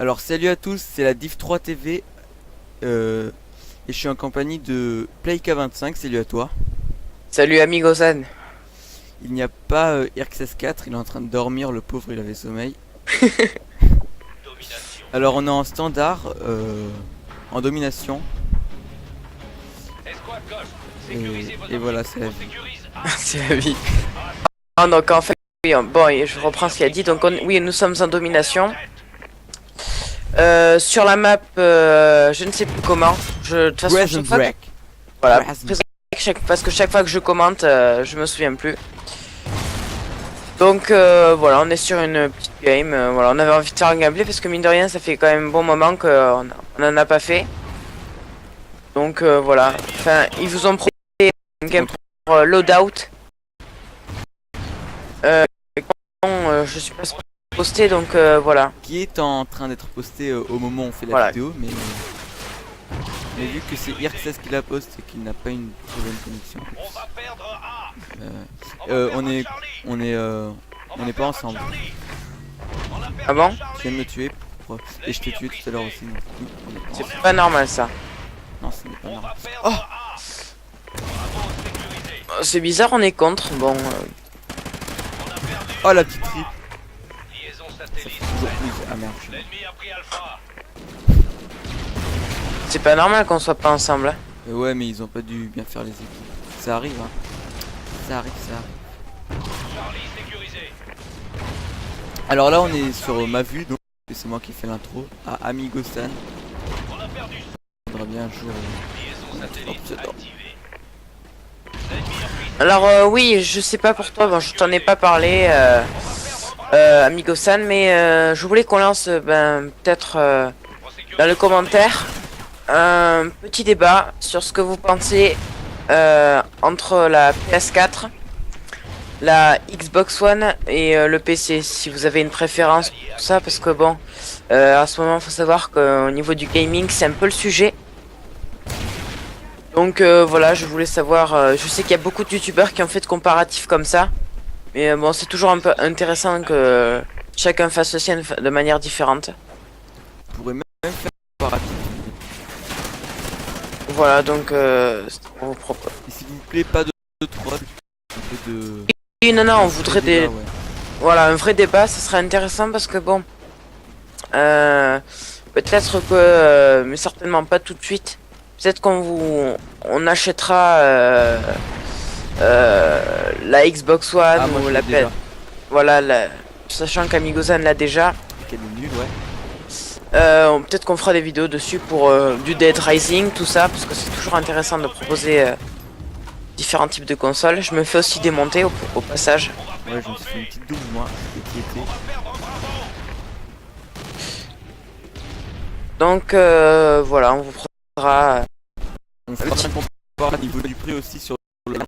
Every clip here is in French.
Alors salut à tous, c'est la Div3 TV et je suis en compagnie de Playka25, salut à toi. Salut Amigo-san. Il n'y a pas Irxs4, il est en train de dormir, le pauvre, il avait sommeil. Alors on est en standard, en domination. Et voilà, c'est la vie. C'est la vie. Ah, donc en fait, oui, bon, et je reprends ce qu'il a dit. Donc oui, nous sommes en domination. Sur la map, je ne sais plus comment. De toute façon, Prison Break. voilà, Prison Prison Break, parce que chaque fois que je commente, je me souviens plus. Donc voilà, on est sur une petite game. Voilà, on avait envie de faire un gameplay parce que mine de rien, ça fait quand même un bon moment qu'on n'en a pas fait. Donc voilà. Enfin, ils vous ont proposé un game pour loadout. Je suis pas posté, donc voilà. Qui est en train d'être posté au moment où on fait la Voilà. vidéo, mais vu que c'est Irxs qui la poste et qu'il n'a pas une très bonne connexion. On n'est pas ensemble. Ah bon? Tu viens de me tuer et je t'ai tué tout à l'heure aussi. Donc, on est pas C'est ensemble. pas normal ça. Non, ce n'est pas normal. C'est bizarre, on est contre. Bon, Oh la petite trip. Ça fait toujours plus. Ah merde. c'est pas normal qu'on soit pas ensemble. Hein. Ouais, mais ils ont pas dû bien faire les équipes. Ça arrive, hein. Ça arrive, ça arrive. Alors là, on est sur ma vue, donc c'est moi qui fais l'intro à Amigo-san. Il faudra bien un jour. Alors oui, je sais pas pour toi, bon, je t'en ai pas parlé, Amigo-san, mais je voulais qu'on lance, peut-être dans le commentaire un petit débat sur ce que vous pensez entre la PS4, la Xbox One et le PC. Si vous avez une préférence pour ça, parce que bon, à ce moment, faut savoir qu'au niveau du gaming, c'est un peu le sujet. Donc voilà, je voulais savoir, je sais qu'il y a beaucoup de youtubeurs qui ont fait de comparatifs comme ça, mais bon, c'est toujours un peu intéressant que chacun fasse le sien de manière différente. On pourrait même faire un comparatif. Voilà, donc c'est pour vous propose. Et s'il vous plaît, pas de troll, un peu de. Oui, non, on voudrait des... Ouais. Voilà, un vrai débat, ce serait intéressant parce que bon, peut-être que, mais certainement pas tout de suite. Peut-être on achètera la Xbox One Ah, moi, ou je la l'ai déjà. PS. Voilà, sachant qu'Amigozan l'a déjà. Qu'elle est nulle, ouais. Peut-être qu'on fera des vidéos dessus pour du Dead Rising, tout ça, parce que c'est toujours intéressant de proposer différents types de consoles. Je me fais aussi démonter au passage. Ouais, je me suis fait une petite double, moi, qui était. Donc voilà, on vous proposera On fera un comparatif au niveau du prix aussi sur le.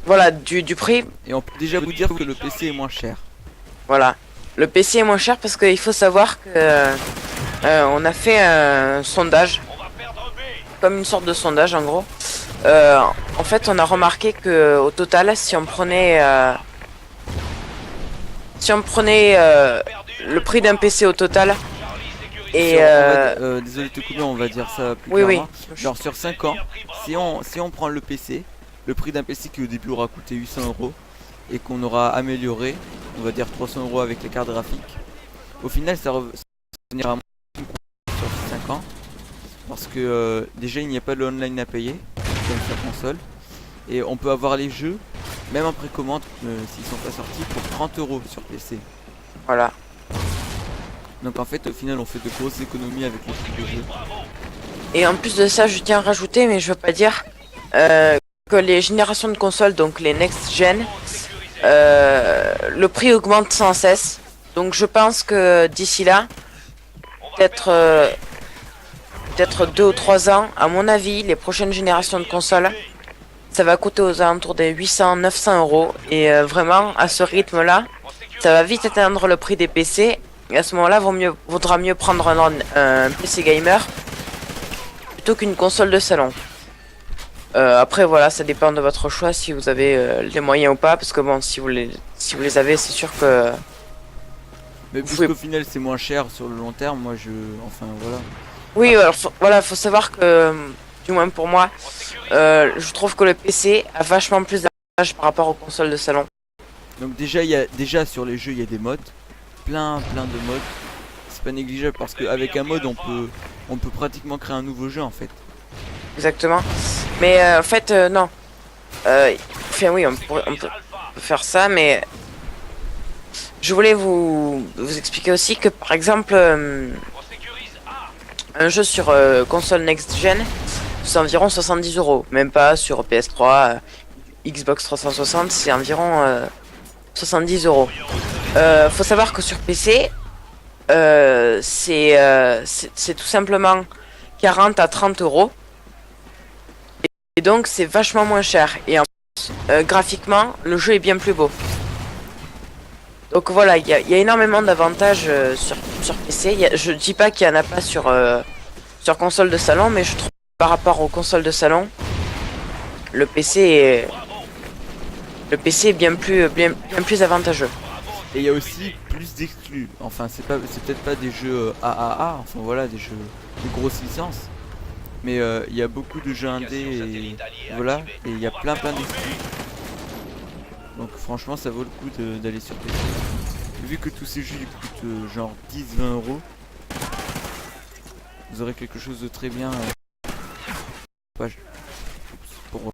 voilà du prix. Et on peut déjà vous dire que le PC est moins cher. Voilà, le PC est moins cher parce qu'il faut savoir que on a fait un sondage, comme une sorte de sondage en gros. En fait, on a remarqué que au total, si on prenait le prix d'un PC au total et Désolé de te couper, on va dire ça plus oui clairement. Genre sur 5 ans, si on prend le PC, le prix d'un PC qui au début aura coûté 800 € et qu'on aura amélioré, on va dire 300 € avec les cartes graphiques, au final ça reviendra sur 5 ans parce que déjà il n'y a pas de online à payer comme sur console et on peut avoir les jeux même en précommande s'ils sont pas sortis pour 30 € sur PC. voilà. Donc en fait au final on fait de grosses économies avec les prix de jeux. Et en plus de ça, je tiens à rajouter, mais je veux pas dire que les générations de consoles, donc les next gen, le prix augmente sans cesse. Donc je pense que d'ici là, peut-être peut-être 2 ou 3 ans, à mon avis, les prochaines générations de consoles, ça va coûter aux alentours des 800-900 € et vraiment à ce rythme-là, ça va vite atteindre le prix des PC. Et à ce moment-là, vaudra mieux prendre un PC gamer plutôt qu'une console de salon. Après voilà, ça dépend de votre choix si vous avez les moyens ou pas, parce que bon, si vous les avez, c'est sûr que Mais Vous pouvez... puisqu'au final c'est moins cher sur le long terme, moi je... Enfin voilà. Oui, alors, voilà, faut savoir que, du moins pour moi, je trouve que le PC a vachement plus d'avantages par rapport aux consoles de salon. Donc déjà, déjà sur les jeux il y a des modes. Plein de modes. C'est pas négligeable parce qu'avec un mode on peut pratiquement créer un nouveau jeu en fait. Exactement. Mais en fait, non. Enfin oui, on peut faire ça, mais je voulais vous expliquer aussi que par exemple, un jeu sur console next-gen, c'est environ 70 euros. Même pas sur PS3, Xbox 360, c'est environ 70 euros. Faut savoir que sur PC, c'est tout simplement 40 à 30 euros. Et donc c'est vachement moins cher. Et en plus, graphiquement, le jeu est bien plus beau. Donc voilà, il y a énormément d'avantages sur PC. Je dis pas qu'il y en a pas sur console de salon, mais je trouve que par rapport aux consoles de salon, le PC est bien plus avantageux. Et il y a aussi plus d'exclus. Enfin c'est peut-être pas des jeux AAA, enfin voilà, des jeux de grosse licence. Mais il y a beaucoup de jeux indés et voilà, et il y a plein d'exclus. Donc franchement ça vaut le coup d'aller sur PC. Vu que tous ces jeux ils coûtent genre 10-20 euros, vous aurez quelque chose de très bien pour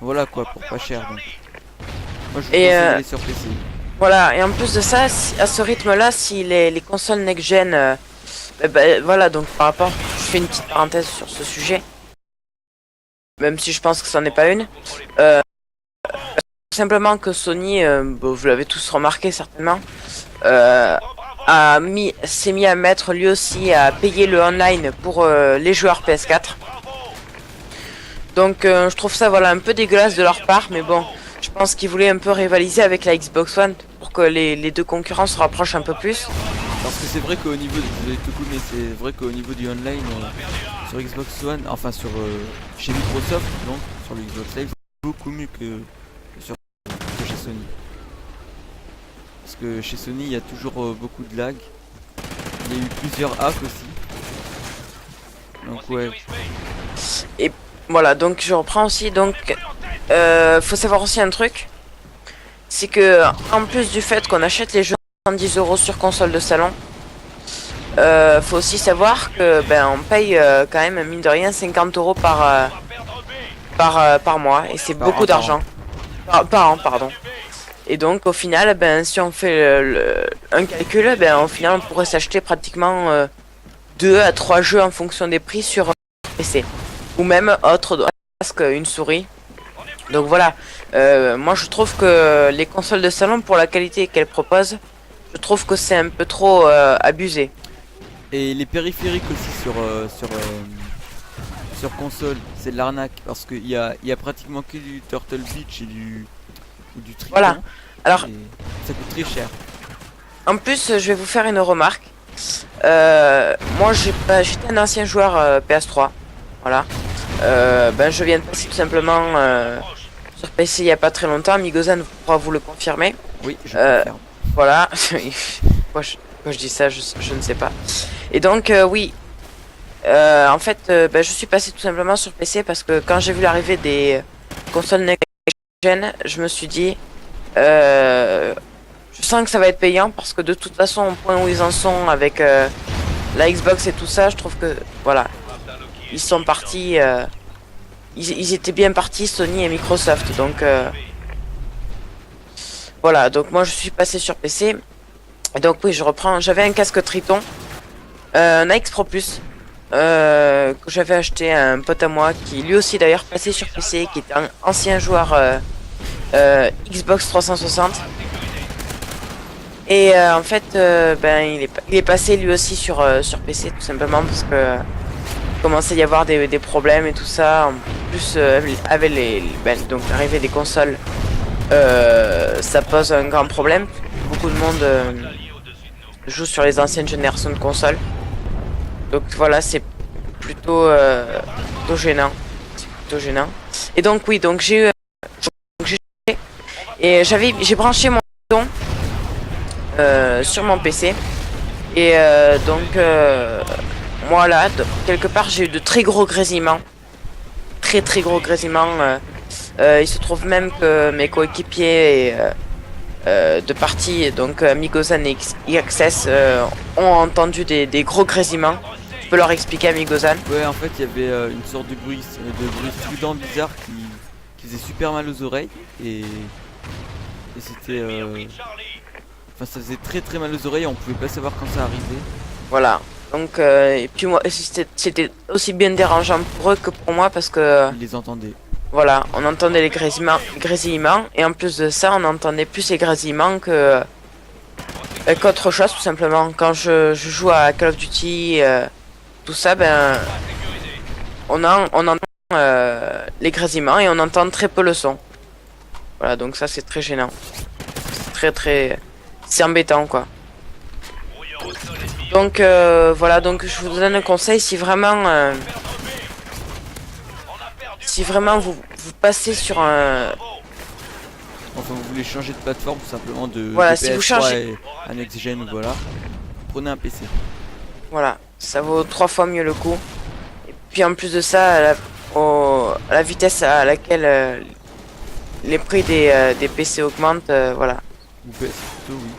voilà quoi, pour pas cher. Donc moi je vous conseille d'aller sur PC. Voilà, et en plus de ça, à ce rythme-là, si les consoles next-gen, voilà, donc par rapport, je fais une petite parenthèse sur ce sujet, même si je pense que ça n'est pas une. Simplement que Sony, vous l'avez tous remarqué certainement, s'est mis à mettre lui aussi à payer le online pour les joueurs PS4. Donc je trouve ça voilà un peu dégueulasse de leur part, mais bon, je pense qu'ils voulaient un peu rivaliser avec la Xbox One pour que les deux concurrents se rapprochent un peu plus. Parce que c'est vrai qu'au niveau mais c'est vrai qu'au niveau du online sur Xbox One, enfin sur chez Microsoft, donc sur le Xbox Live, c'est beaucoup mieux que chez Sony. Parce que chez Sony il y a toujours beaucoup de lag. Il y a eu plusieurs hacks aussi. Donc ouais. Et voilà, donc je reprends aussi, donc faut savoir aussi un truc, c'est que en plus du fait qu'on achète les jeux à 110 euros sur console de salon, faut aussi savoir que on paye quand même mine de rien 50 euros par mois, et c'est beaucoup d'argent. Par an, pardon. Et donc au final, si on fait un calcul, au final on pourrait s'acheter pratiquement 2 à 3 jeux en fonction des prix sur PC. Ou même autre casque, une souris. Donc voilà, moi je trouve que les consoles de salon, pour la qualité qu'elles proposent, je trouve que c'est un peu trop abusé. Et les périphériques aussi sur console, c'est de l'arnaque parce qu'il y a pratiquement que du Turtle Beach et du Triton. Voilà, alors ça coûte très cher. En plus, je vais vous faire une remarque. Moi j'étais un ancien joueur PS3. Voilà. Je viens de passer tout simplement sur PC il y a pas très longtemps. Migozan pourra vous le confirmer. Oui, je confirme. Voilà. Moi je dis ça, je ne sais pas. Et donc oui. En fait, je suis passé tout simplement sur PC parce que quand j'ai vu l'arrivée des consoles next-gen, je me suis dit, je sens que ça va être payant parce que de toute façon, au point où ils en sont avec la Xbox et tout ça, je trouve que voilà, ils sont partis, ils étaient bien partis, Sony et Microsoft. Donc voilà, donc moi je suis passé sur PC. Et donc oui, je reprends. J'avais un casque Triton, un AX Pro Plus. Que j'avais acheté à un pote à moi qui lui aussi d'ailleurs passé sur PC, qui était un ancien joueur Xbox 360, et en fait il est passé lui aussi sur PC tout simplement parce que commençait à y avoir des problèmes et tout ça. En plus avec donc l'arrivée des consoles, ça pose un grand problème. Beaucoup de monde joue sur les anciennes générations de consoles. Donc voilà, c'est plutôt gênant. C'est plutôt gênant. Et donc oui, donc j'ai branché mon bouton sur mon PC. Et donc moi là, quelque part j'ai eu de très gros grésillements. Très gros grésillements. Il se trouve même que mes coéquipiers de partie, donc Migozan et XS, ont entendu des gros grésillements. Je peux leur expliquer à Migozan. Ouais, en fait, il y avait une sorte de bruit strident bizarre qui faisait super mal aux oreilles et c'était enfin ça faisait très mal aux oreilles, on pouvait pas savoir quand ça arrivait. Voilà. Donc et puis moi c'était aussi bien dérangeant pour eux que pour moi parce que Ils les entendaient. voilà, on entendait les grésillements et en plus de ça, on entendait plus les grésillements que qu'autre chose tout simplement. Quand je joue à Call of Duty, tout ça, ben on entend les grésillements et on entend très peu le son. Voilà, donc ça c'est très gênant. C'est c'est embêtant quoi. Donc voilà, donc je vous donne un conseil si vraiment vous passez sur un Enfin, vous voulez changer de plateforme tout simplement voilà, de si vous PS3 changez et à Next Gen, voilà. Prenez un PC. voilà, ça vaut 3 fois mieux le coup. Et puis en plus de ça, à la vitesse à laquelle les prix des PC augmentent, voilà. Ou PS plutôt, oui.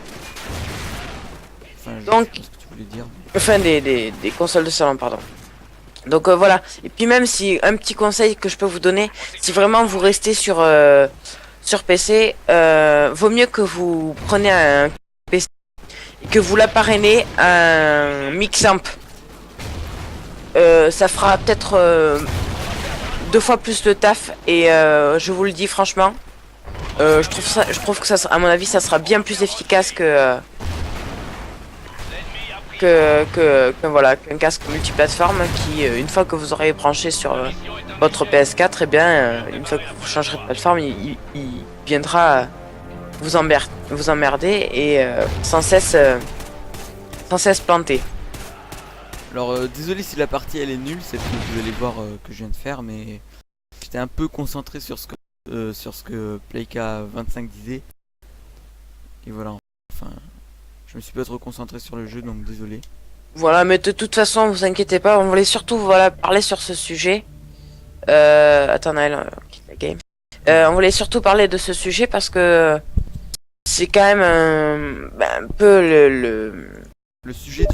Enfin, je Donc sais pas ce que tu voulais dire. enfin des consoles de salon, pardon. Donc voilà. Et puis même si un petit conseil que je peux vous donner, si vraiment vous restez sur PC, vaut mieux que vous preniez un PC et que vous l'appareillez à un Mixamp. Ça fera peut-être 2 fois plus le taf et je vous le dis franchement, je trouve que à mon avis ça sera bien plus efficace que voilà qu'un casque multiplateforme qui une fois que vous aurez branché sur votre PS4 et bien une fois que vous changerez de plateforme il viendra vous emmerder et sans cesse planter. Alors désolé si la partie elle est nulle, c'est ce que vous allez voir que je viens de faire, mais j'étais un peu concentré sur ce que Playka25 disait. Et voilà, enfin je me suis pas trop concentré sur le jeu, donc désolé. Voilà, mais de toute façon vous inquiétez pas, on voulait surtout voilà parler sur ce sujet. Attends Naël, quitte la game. On voulait surtout parler de ce sujet parce que c'est quand même un peu Le sujet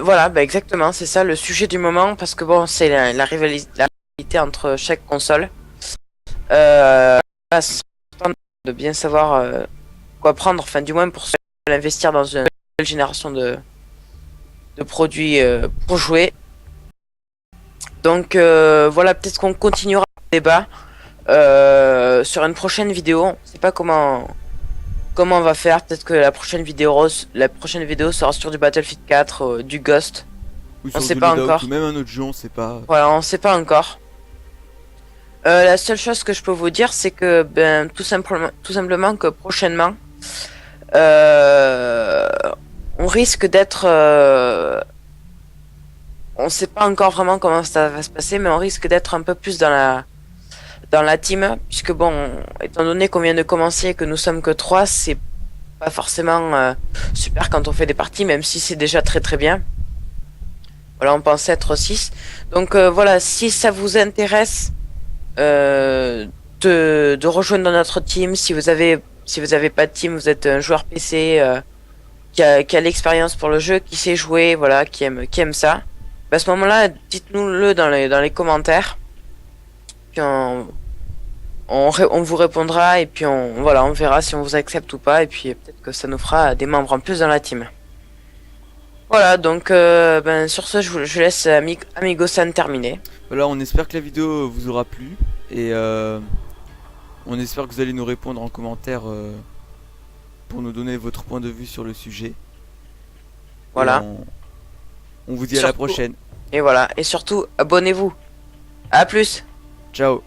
voilà, bah exactement, c'est ça le sujet du moment parce que bon, c'est la rivalité entre chaque console. C'est important de bien savoir quoi prendre, enfin du moins pour investir dans une nouvelle génération de produits pour jouer. Donc voilà, peut-être qu'on continuera le débat sur une prochaine vidéo. Je sais pas comment on va faire. Peut-être que la prochaine vidéo sera sur du Battlefield 4, du Ghost. ou On sur sait du pas Loadout, encore. ou même un autre jeu, on sait pas. Voilà, on sait pas encore. La seule chose que je peux vous dire, c'est que ben tout simplement que prochainement, on risque d'être, on sait pas encore vraiment comment ça va se passer, mais on risque d'être un peu plus dans la team, puisque bon, étant donné qu'on vient de commencer et que nous sommes que 3, c'est pas forcément super quand on fait des parties, même si c'est déjà très bien. Voilà, on pense être 6. Donc voilà, si ça vous intéresse de rejoindre notre team, si vous avez pas de team, vous êtes un joueur PC qui a l'expérience pour le jeu, qui sait jouer, voilà, qui aime ça. Bah, à ce moment-là, dites-nous-le dans les commentaires. Puis on vous répondra et puis voilà, on verra si on vous accepte ou pas et puis peut-être que ça nous fera des membres en plus dans la team. Voilà, donc ben, sur ce, je laisse Amigo-san terminer. Voilà, on espère que la vidéo vous aura plu et on espère que vous allez nous répondre en commentaire pour nous donner votre point de vue sur le sujet. Voilà. On vous dit à la prochaine. Et voilà, et surtout, abonnez-vous. À plus. Ciao.